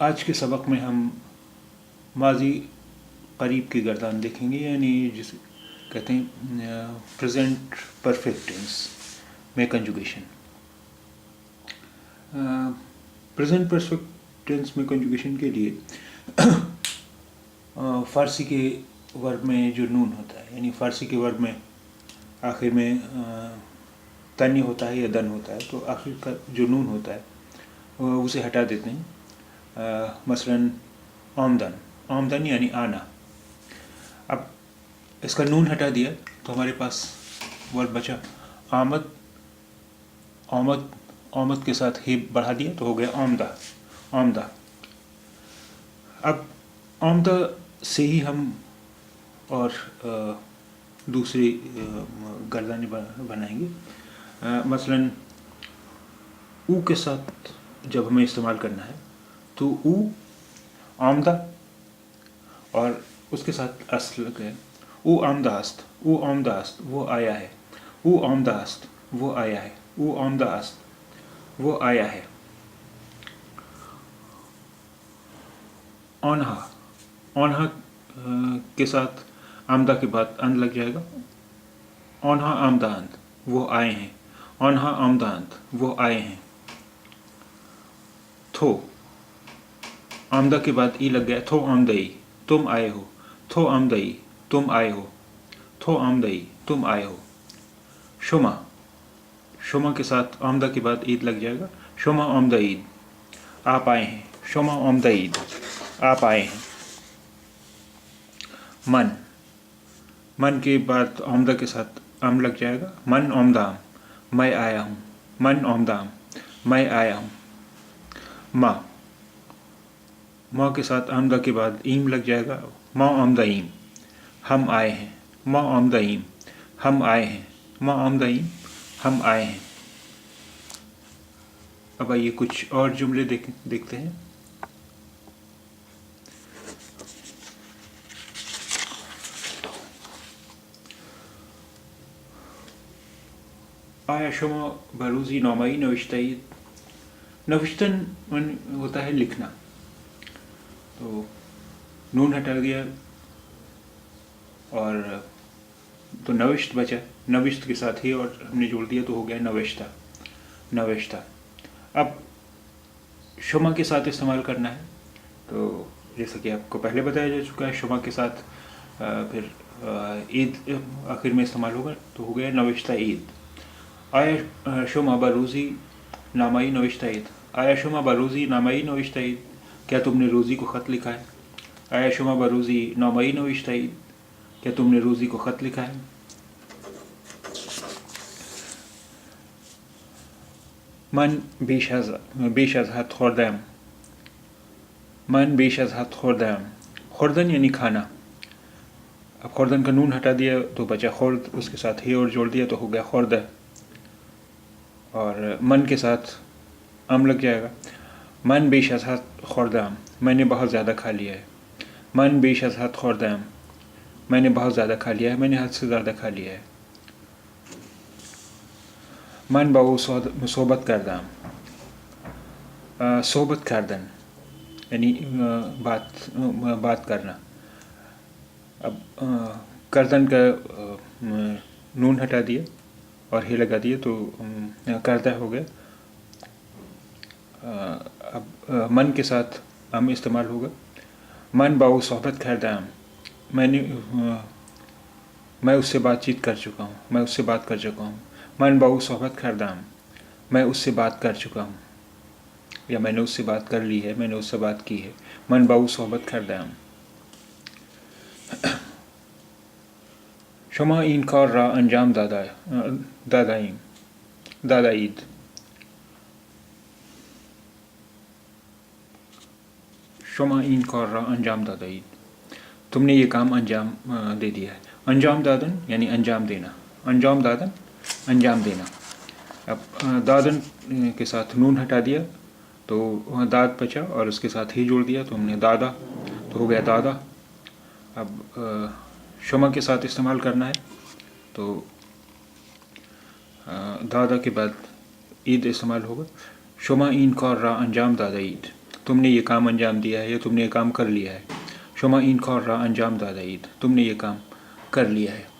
आज के सबक में हम माजी करीब की गर्दान देखेंगे, यानी जिसे कहते हैं प्रेजेंट परफेक्ट टेंस में कंजुगेशन। प्रेजेंट परफेक्ट टेंस में कंजुगेशन के लिए फ़ारसी के वर्ब में जो नून होता है, यानी फ़ारसी के वर्ब में आखिर में तनी होता है या दन होता है, तो आखिर का जो नून होता है उसे हटा देते हैं। मसलन आमदन, आमदन यानी आना। अब इसका नून हटा दिया तो हमारे पास वर्ब बचा आमद। आमद, आमद के साथ ही बढ़ा दिया तो हो गया आमदा, आमदा। अब आमदा से ही हम और दूसरी गर्दानें बनाएंगे। मसलन ऊ के साथ जब हमें इस्तेमाल करना है तो ऊ आमदा और उसके साथ अस्त लग गया। ऊ आमदास्त, ऊ आमदास्त वो आया है। ऊ आमदास्त वो आया है। ऊ आमदास्त वो आया है। ओन्हा, ओन्हा के साथ आमदा के बाद अंत लग जाएगा। ओन्हा आमदांत वो आए हैं। ओन्हा आमदांत वो आए हैं। थो, आमदा के बाद ई लग गया। थो आमदई तुम आए हो। थो आमदई तुम आए हो। थो आमदई तुम आए हो। शुमा, शुमा के साथ आमदा के बाद ईद लग जाएगा। शुमा आमदा ईद आप आए हैं। शुमा आमदा ईद आप आए हैं। मन, मन के बाद आमदा के साथ आम लग जाएगा। मन आमदाम मैं आया हूँ। मन आमदाम मैं आया हूँ। माँ, माँ के साथ आमदा के बाद ईम लग जाएगा। माँ आमदाईम हम आए हैं। माँ आमदाईम हम आए हैं। माँ आमदाईम हम आए हैं। अब आइए कुछ और जुमले देखते हैं। आया शुमा बरूजी नौमाई नविश्ताई। नविश्तन होता है लिखना, तो नून हटा दिया और तो नविश्त बचा। नविश्त के साथ ही और हमने जोड़ दिया तो हो गया नविश्ता, नविश्ता। अब शुमा के साथ इस्तेमाल करना है, तो जैसा कि आपको पहले बताया जा चुका है, शुमा के साथ फिर ईद आखिर में इस्तेमाल होगा तो हो गया नविश्ता ईद। आया शुमा बरूजी नामाई नविश्ता ईद। आया शुमा बरूजी नामाई नविश्ता ईद, क्या तुमने रोज़ी को ख़त लिखा है। आया शुमा बरूजी नामाई नविश्ता ईद, क्या तुमने रोज़ी को ख़त लिखा है। मन बीश अज हद खुर्दम। मन बीश अज हद खुर्दम, खुर्दन यानी खाना। अब खुर्दन का नून हटा दिया तो बचा खुर्द, उसके साथ ही और जोड़ दिया तो हो गया खुर्द। और मन के साथ अम लग जाएगा। मन बीश अज हद खुर्दम मैंने बहुत ज़्यादा खा लिया है। मन बीश अज हद खुर्दम मैंने बहुत ज़्यादा खा लिया है, मैंने हद से ज़्यादा खा लिया है। मन बाऊ सोबत करदाम, सोबत करदन यानी बात करना। अब करदन का नून हटा दिया और हे लगा दिया तो करदा हो गया। अब मन के साथ हम इस्तेमाल होगा। मन बाऊ सोहबत करदाम मैं उससे बातचीत कर चुका हूँ, मैं उससे बात कर चुका हूँ। मन बाऊ सोहबत करदाम मैं उससे बात कर चुका हूँ, या मैंने उससे बात कर ली है, मैंने उससे बात की है। मन बाऊ सोहबत करदाम। शुमा इन कार रा अंजाम दादाईद। शुमा इन कार रा अंजाम दादाईद, तुमने ये काम अंजाम दे दिया है। अंजाम दादन यानी अंजाम देना। अंजाम दादन अंजाम देना। अब दादन के साथ नून हटा दिया तो दाद बचा और उसके साथ ही जोड़ दिया तो हमने दादा, तो हो गया दादा। अब शुमा के साथ इस्तेमाल करना है तो दादा के बाद ईद इस्तेमाल होगा। शुमा इन कार रा अंजाम दादा ईद, तुमने ये काम अंजाम दिया है या तुमने ये काम कर लिया है। शुमा इन खौर्रा अंजाम दादा ईद, तुमने ये काम कर लिया है।